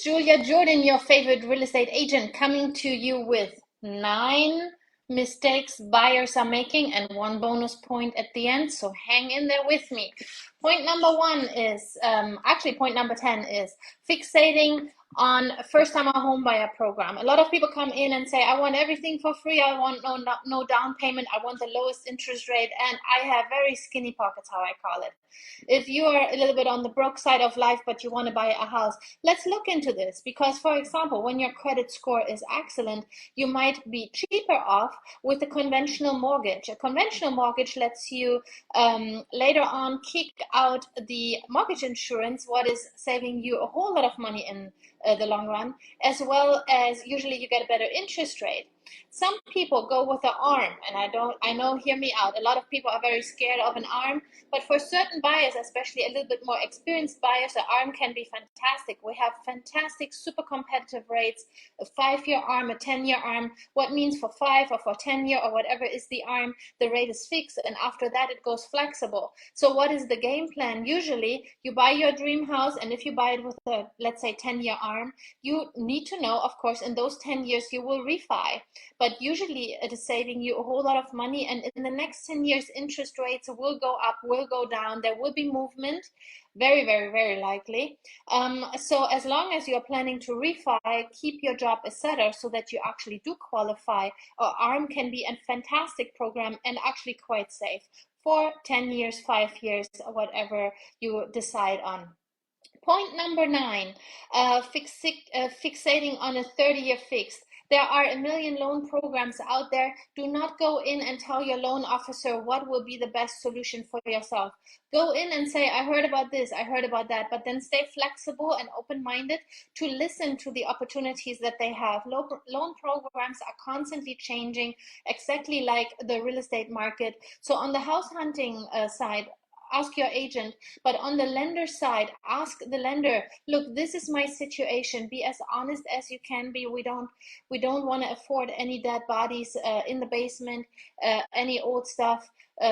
It's Julia Jordan, your favorite real estate agent, coming to you with 9 mistakes buyers are making and one bonus point at the end. So hang in there with me. Point number one is actually point number 10 is fixating on first time home buyer program. A lot of people come in and say, I want everything for free. I want no down payment. I want the lowest interest rate. And I have very skinny pockets, how I call it. If you are a little bit on the broke side of life, but you want to buy a house, let's look into this. Because, for example, when your credit score is excellent, you might be cheaper off with a conventional mortgage. A conventional mortgage lets you later on kick out the mortgage insurance, what is saving you a whole lot of money in the long run, as well as usually you get a better interest rate. Some people go with the arm, and I know, hear me out. A lot of people are very scared of an arm, but for certain buyers, especially a little bit more experienced buyers, the arm can be fantastic. We have fantastic, super competitive rates, a 5-year arm, a 10-year arm. What means for 5 or for 10-year or whatever is the arm, the rate is fixed, and after that it goes flexible. So what is the game plan? Usually you buy your dream house, and if you buy it with a, let's say, 10-year arm, you need to know, of course, in those 10 years you will refi. But usually it is saving you a whole lot of money, and in the next 10 years interest rates will go up, will go down, there will be movement, very, very, very likely. So as long as you're planning to refi, keep your job a setter so that you actually do qualify. ARM can be a fantastic program and actually quite safe for 10 years, 5 years, whatever you decide on. Point number 9, fixating on a 30-year fixed. There are a million loan programs out there. Do not go in and tell your loan officer what will be the best solution for yourself. Go in and say, I heard about this, I heard about that, but then stay flexible and open-minded to listen to the opportunities that they have. Loan programs are constantly changing, exactly like the real estate market. So on the house hunting side, ask your agent, but on the lender side, ask the lender, look, this is my situation, be as honest as you can be. We don't want to afford any dead bodies in the basement, any old stuff.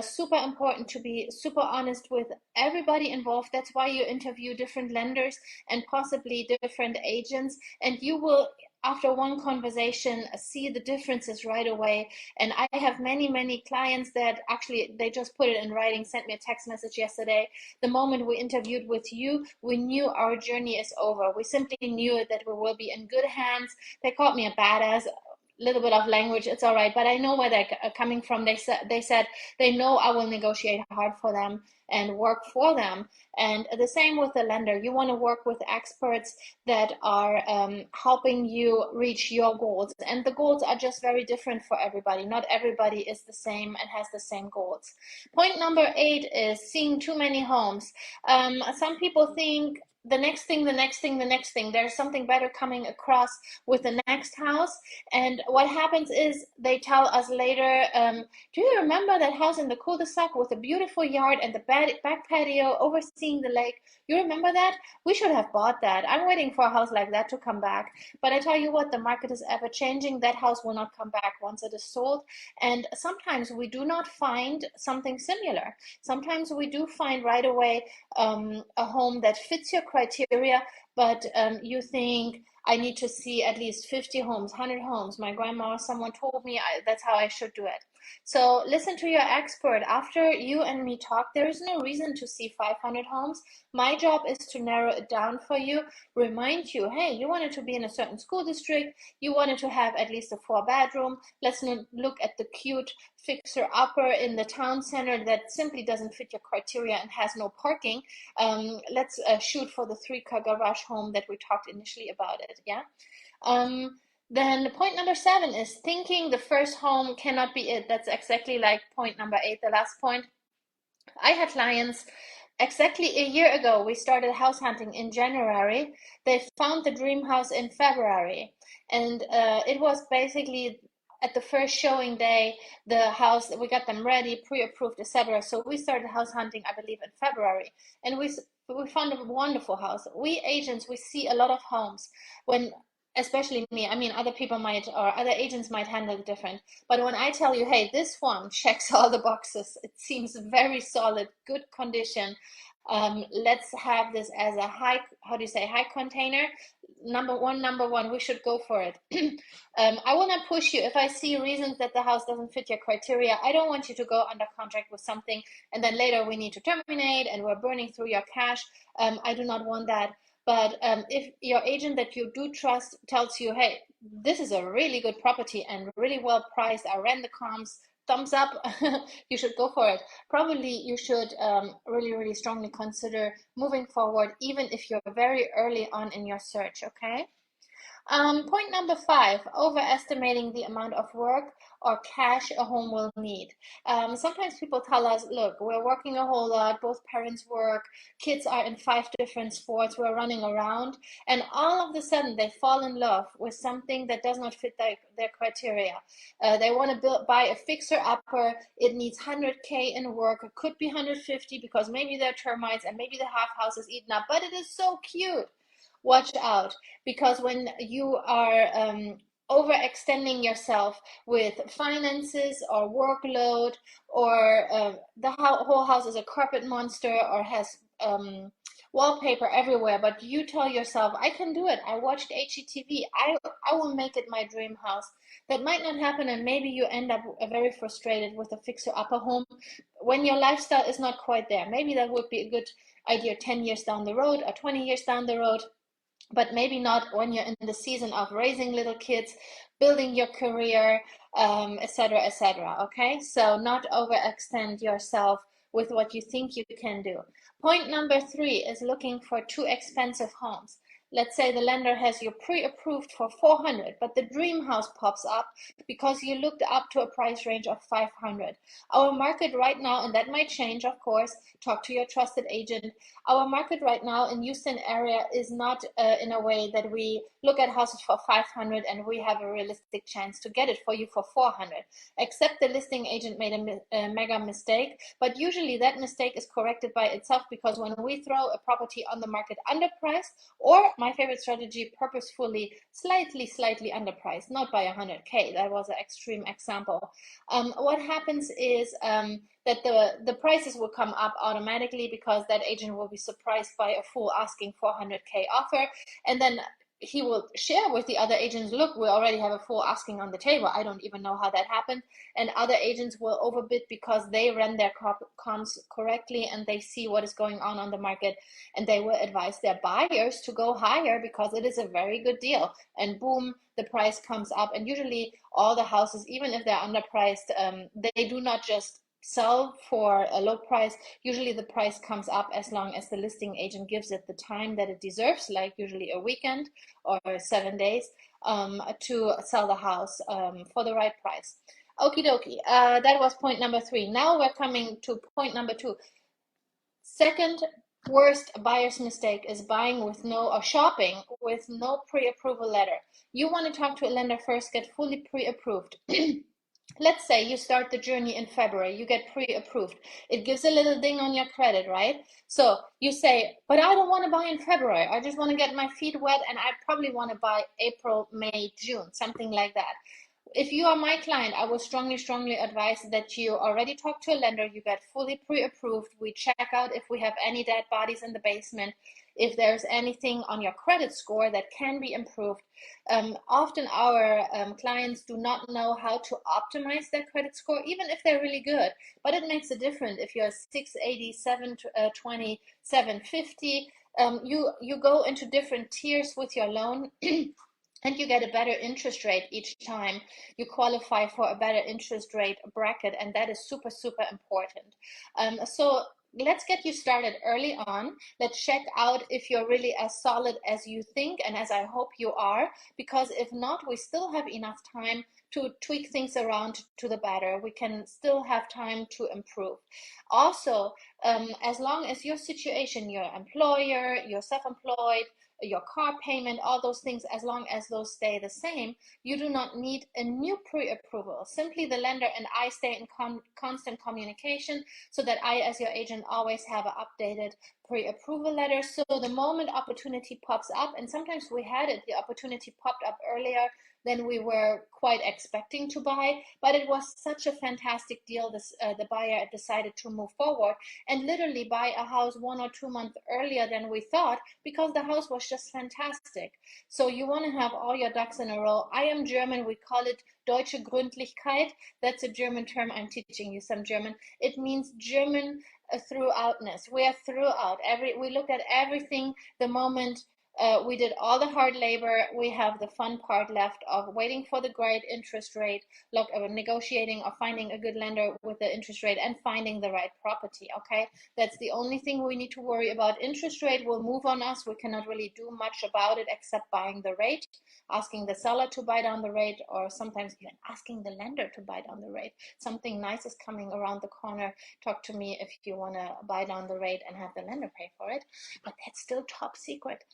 Super important to be super honest with everybody involved. That's why you interview different lenders and possibly different agents, and you will, after one conversation, see the differences right away. And I have many clients that actually, they just put it in writing, sent me a text message yesterday. The moment we interviewed with you, we knew our journey is over. We simply knew that we will be in good hands. They called me a badass. Little bit of language, it's all right, but I know where they're coming from. They said they know I will negotiate hard for them and work for them. And the same with the lender. You want to work with experts that are helping you reach your goals, and the goals are just very different for everybody. Not everybody is the same and has the same goals. Point number 8 is seeing too many homes. Some people think the next thing, there's something better coming across with the next house. And what happens is they tell us later, do you remember that house in the cul-de-sac with a beautiful yard and the back patio overseeing the lake? You remember that? We should have bought that. I'm waiting for a house like that to come back. But I tell you what, the market is ever changing. That house will not come back once it is sold. And sometimes we do not find something similar. Sometimes we do find right away a home that fits your criteria, but you think, I need to see at least 50 homes, 100 homes. My grandma, someone told me that's how I should do it. So listen to your expert. After you and me talk, there is no reason to see 500 homes. My job is to narrow it down for you, remind you, hey, you wanted to be in a certain school district, you wanted to have at least a 4-bedroom. Let's not look at the cute fixer-upper in the town center that simply doesn't fit your criteria and has no parking. Let's shoot for the 3-car garage home that we talked initially about it, yeah? Then point number 7 is thinking the first home cannot be it. That's exactly like point number 8, the last point. I had clients exactly a year ago. We started house hunting in January. They found the dream house in February. And it was basically at the first showing day, the house, we got them ready, pre-approved, etc. So we started house hunting, I believe, in February. And we found a wonderful house. We agents, we see a lot of homes. When especially me. I mean, other people might, or other agents might handle it different. But when I tell you, hey, this one checks all the boxes, it seems very solid, good condition. Let's have this as a high, how do you say, high container. Number one, we should go for it. I will not push you if I see reasons that the house doesn't fit your criteria. I don't want you to go under contract with something and then later we need to terminate and we're burning through your cash. I do not want that. But if your agent that you do trust tells you, hey, this is a really good property and really well priced, I ran the comps, thumbs up, you should go for it. Probably you should really, really strongly consider moving forward, even if you're very early on in your search, okay? Point number 5, overestimating the amount of work or cash a home will need. Sometimes people tell us, look, we're working a whole lot, both parents work, kids are in 5 different sports, we're running around, and all of a sudden they fall in love with something that does not fit their criteria. They want to buy a fixer-upper, it needs 100K in work, it could be 150 because maybe there are termites and maybe the half house is eaten up, but it is so cute. Watch out, because when you are overextending yourself with finances or workload, or the whole house is a carpet monster or has wallpaper everywhere, but you tell yourself, I can do it, I watched HGTV, I will make it my dream house. That might not happen, and maybe you end up very frustrated with a fixer-upper home when your lifestyle is not quite there. Maybe that would be a good idea 10 years down the road or 20 years down the road, but maybe not when you're in the season of raising little kids, building your career, etc., etc. Okay, so not overextend yourself with what you think you can do. Point number 3 is looking for too expensive homes. Let's say the lender has you pre-approved for 400, but the dream house pops up because you looked up to a price range of 500. Our market right now, and that might change, of course, talk to your trusted agent. Our market right now in Houston area is not in a way that we look at houses for 500 and we have a realistic chance to get it for you for 400, except the listing agent made a mega mistake. But usually that mistake is corrected by itself, because when we throw a property on the market underpriced, or my favorite strategy, purposefully slightly underpriced, not by 100K, that was an extreme example, what happens is that the prices will come up automatically, because that agent will be surprised by a full asking 400K offer, and then he will share with the other agents, look, we already have a full asking on the table, I don't even know how that happened. And other agents will overbid because they ran their comps correctly and they see what is going on the market, and they will advise their buyers to go higher because it is a very good deal, and boom, the price comes up. And usually all the houses, even if they're underpriced, they do not just sell for a low price. Usually the price comes up as long as the listing agent gives it the time that it deserves, like usually a weekend or 7 days, to sell the house for the right price. Okie dokie, that was point number 3. Now we're coming to point number 2. Second worst buyer's mistake is buying with no, or shopping with no pre-approval letter. You want to talk to a lender first, get fully pre-approved. Let's say you start the journey in February, you get pre-approved. It gives a little ding on your credit, right? So you say, but I don't want to buy in February. I just want to get my feet wet, and I probably want to buy April, May, June, something like that. If you are my client, I will strongly advise that you already talk to a lender, you get fully pre-approved. We check out if we have any dead bodies in the basement, if there's anything on your credit score that can be improved. Often our clients do not know how to optimize their credit score, even if they're really good, but it makes a difference. If you're 680, 720, 750, you go into different tiers with your loan. And you get a better interest rate each time. You qualify for a better interest rate bracket, and that is super important. So let's get you started early on. Let's check out if you're really as solid as you think and as I hope you are, because if not, we still have enough time to tweak things around to the better. We can still have time to improve. Also, as long as your situation, your employer, you're self-employed, your car payment, all those things, as long as those stay the same, you do not need a new pre-approval. Simply the lender and I stay in constant communication so that I, as your agent, always have an updated pre-approval letter. So the moment opportunity pops up, and sometimes we had it, the opportunity popped up earlier than we were quite expecting to buy, but it was such a fantastic deal. The buyer decided to move forward and literally buy a house 1 or 2 months earlier than we thought, because the house was just fantastic. So you want to have all your ducks in a row. I am German, we call it Deutsche Gründlichkeit. That's a German term. I'm teaching you some German. It means German throughoutness. We are throughout. We looked at everything the moment we did all the hard labor. We have the fun part left of waiting for the great interest rate, negotiating or finding a good lender with the interest rate, and finding the right property. Okay, that's the only thing we need to worry about. Interest rate will move on us. We cannot really do much about it except buying the rate, asking the seller to buy down the rate, or sometimes even asking the lender to buy down the rate. Something nice is coming around the corner. Talk to me if you want to buy down the rate and have the lender pay for it, but that's still top secret.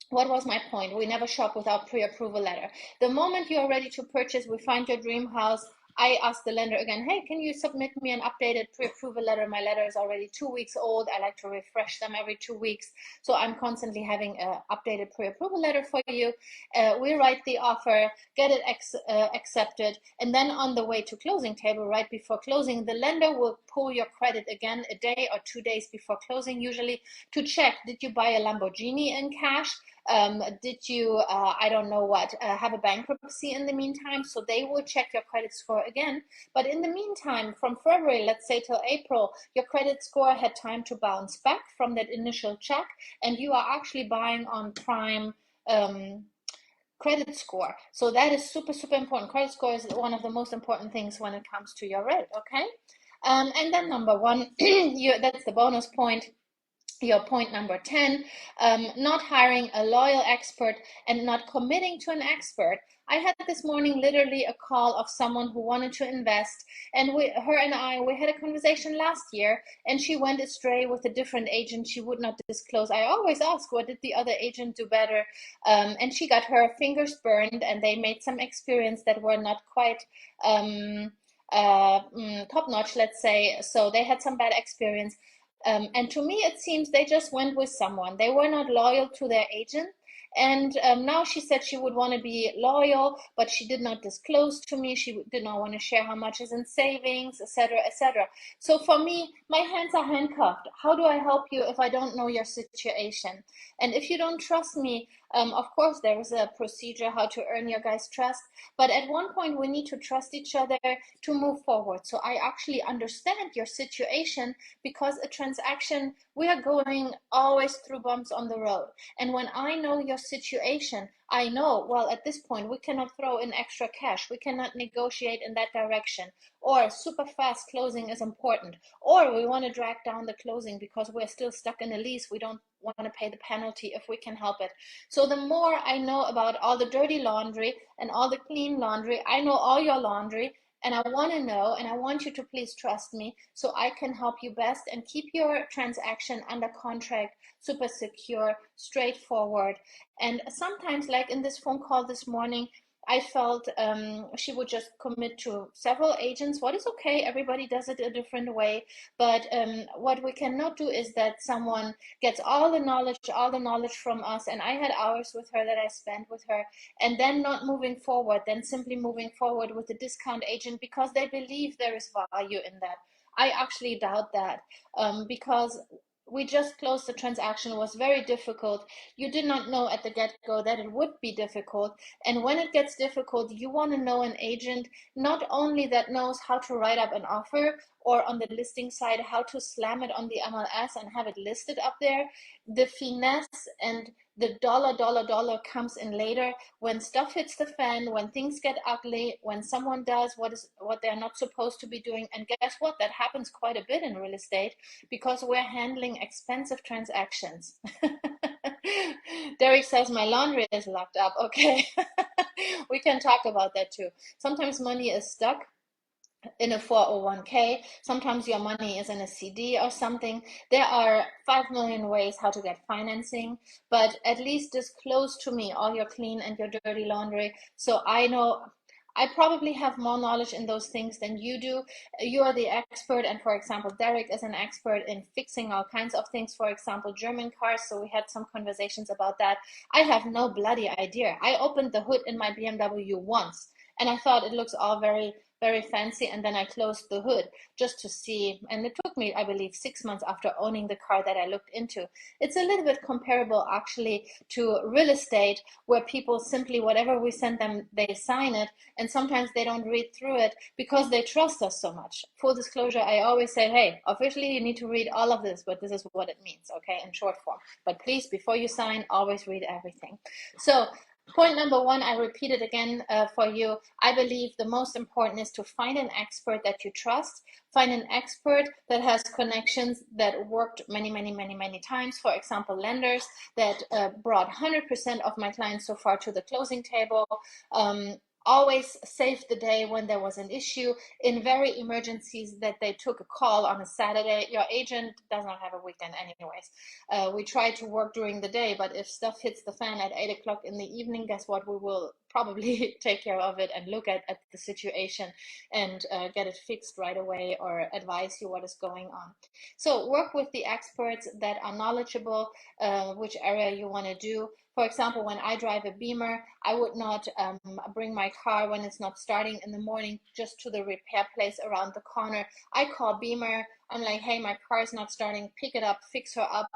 What was my point? We never shop without pre-approval letter. The moment you are ready to purchase, we find your dream house, I ask the lender again, hey, can you submit me an updated pre-approval letter? My letter is already 2 weeks old. I like to refresh them every 2 weeks. So I'm constantly having an updated pre-approval letter for you. We write the offer, get it accepted. And then on the way to closing table, right before closing, the lender will pull your credit again a day or 2 days before closing, usually, to check, did you buy a Lamborghini in cash? Did you, I don't know what, have a bankruptcy in the meantime? So they will check your credit score again. But in the meantime, from February, let's say till April, your credit score had time to bounce back from that initial check, and you are actually buying on prime credit score. So that is super, super important. Credit score is one of the most important things when it comes to your rate, okay? And then number one, that's the bonus point. Your point number 10, not hiring a loyal expert and not committing to an expert. I had this morning literally a call of someone who wanted to invest, and we had a conversation last year, and she went astray with a different agent. She would not disclose. I always ask, what did the other agent do better? And she got her fingers burned, and they made some experience that were not quite top notch, let's say. So they had some bad experience. And to me, it seems they just went with someone. They were not loyal to their agent. And now she said she would want to be loyal, but she did not disclose to me. She did not want to share how much is in savings, etc., etc. So for me, my hands are handcuffed. How do I help you if I don't know your situation? And if you don't trust me, of course, there is a procedure how to earn your guys' trust. But at one point, we need to trust each other to move forward. So I actually understand your situation, because a transaction, we are going always through bumps on the road. And when I know your situation, I know, well, at this point, we cannot throw in extra cash. We cannot negotiate in that direction. Or super fast closing is important. Or we want to drag down the closing because we're still stuck in a lease. We don't want to pay the penalty if we can help it. So the more I know about all the dirty laundry and all the clean laundry, I know all your laundry. And I want to know, and I want you to please trust me so I can help you best and keep your transaction under contract, super secure, straightforward. And sometimes, like in this phone call this morning, I felt she would just commit to several agents. What is okay, everybody does it a different way. But what we cannot do is that someone gets all the knowledge from us. And I had hours with her that I spent with her, and then not moving forward, then simply moving forward with a discount agent because they believe there is value in that. I actually doubt that, because we just closed the transaction. It was very difficult. You did not know at the get-go that it would be difficult. And when it gets difficult, you want to know an agent not only that knows how to write up an offer, or on the listing side, how to slam it on the MLS and have it listed up there. The finesse and the dollar comes in later, when stuff hits the fan, when things get ugly, when someone does what they're not supposed to be doing. And guess what? That happens quite a bit in real estate, because we're handling expensive transactions. Derek says my laundry is locked up. Okay. We can talk about that too. Sometimes money is stuck. in a 401k. Sometimes your money is in a CD or something. There are 5 million ways how to get financing, but at least disclose to me all your clean and your dirty laundry, so I know. I probably have more knowledge in those things than you do. You are the expert, and for example, Derek is an expert in fixing all kinds of things, for example, German cars. So we had some conversations about that. I have no bloody idea. I opened the hood in my BMW once and I thought it looks all very fancy, and then I closed the hood just to see, and it took me, I believe, 6 months after owning the car that I looked into. It's a little bit comparable actually to real estate, where people simply, whatever we send them, they sign it, and sometimes they don't read through it because they trust us so much. Full disclosure, I always say, hey, officially you need to read all of this, but this is what it means, okay, in short form. But please, before you sign, always read everything. So point number one, I repeat it again for you. I believe the most important is to find an expert that you trust. Find an expert that has connections that worked many times. For example, lenders that brought 100% of my clients so far to the closing table. Always saved the day when there was an issue. In very emergencies, that they took a call on a Saturday. Your agent does not have a weekend anyways. We try to work during the day, but if stuff hits the fan at 8 o'clock in the evening, guess what? We will probably take care of it and look at the situation and get it fixed right away, or advise you what is going on. So work with the experts that are knowledgeable, which area you want to do. For example, when I drive a Beamer, I would not bring my car when it's not starting in the morning just to the repair place around the corner. I call Beamer. I'm like, hey, my car is not starting. Pick it up, fix her up.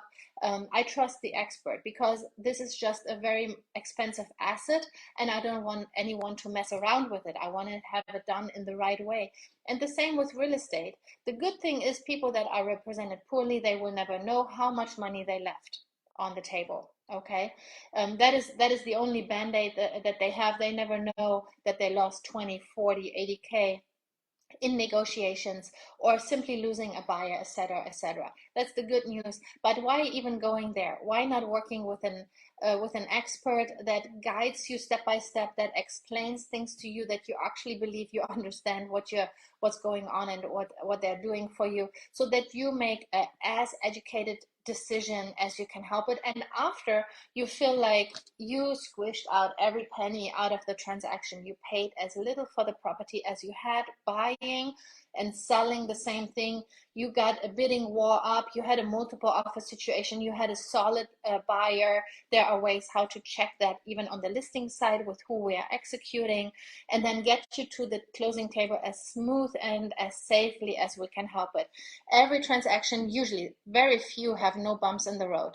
I trust the expert because this is just a very expensive asset, and I don't want anyone to mess around with it. I want to have it done in the right way. And the same with real estate. The good thing is, people that are represented poorly, they will never know how much money they left on the table. Okay, that is the only band-aid that they have. They never know that they lost 20, 40, 80K in negotiations, or simply losing a buyer, etc., etc. That's the good news. But why even going there? Why not working with an expert that guides you step by step, that explains things to you, that you actually believe you understand what's going on and what they're doing for you, so that you make a as educated decision as you can help it. And after you feel like you squished out every penny out of the transaction, you paid as little for the property as you had buying and selling the same thing, you got a bidding war up, you had a multiple offer situation, you had a solid buyer. There are ways how to check that even on the listing side with who we are executing, and then get you to the closing table as smooth and as safely as we can help it. Every transaction, usually very few have no bumps in the road.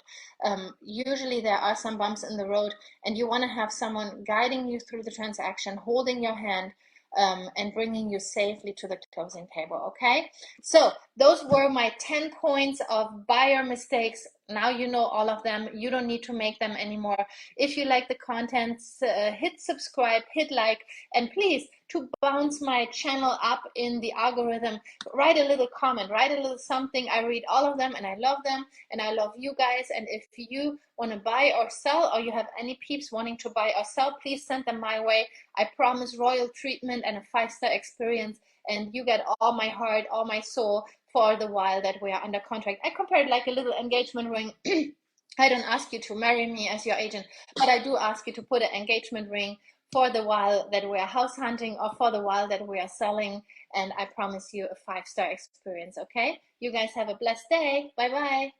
Usually there are some bumps in the road, and you want to have someone guiding you through the transaction, holding your hand, and bringing you safely to the closing table. Okay, so those were my 10 points of buyer mistakes. Now you know all of them. You don't need to make them anymore. If you like the content, hit subscribe, hit like, and please, to bounce my channel up in the algorithm, write a little comment, write a little something. I read all of them and I love them, and I love you guys. And if you want to buy or sell, or you have any peeps wanting to buy or sell, please send them my way. I promise royal treatment and a 5-star experience, and you get all my heart, all my soul for the while that we are under contract. I compare it like a little engagement ring. I don't ask you to marry me as your agent, but I do ask you to put an engagement ring for the while that we are house hunting, or for the while that we are selling. And I promise you a 5-star experience. Okay, you guys have a blessed day. Bye bye.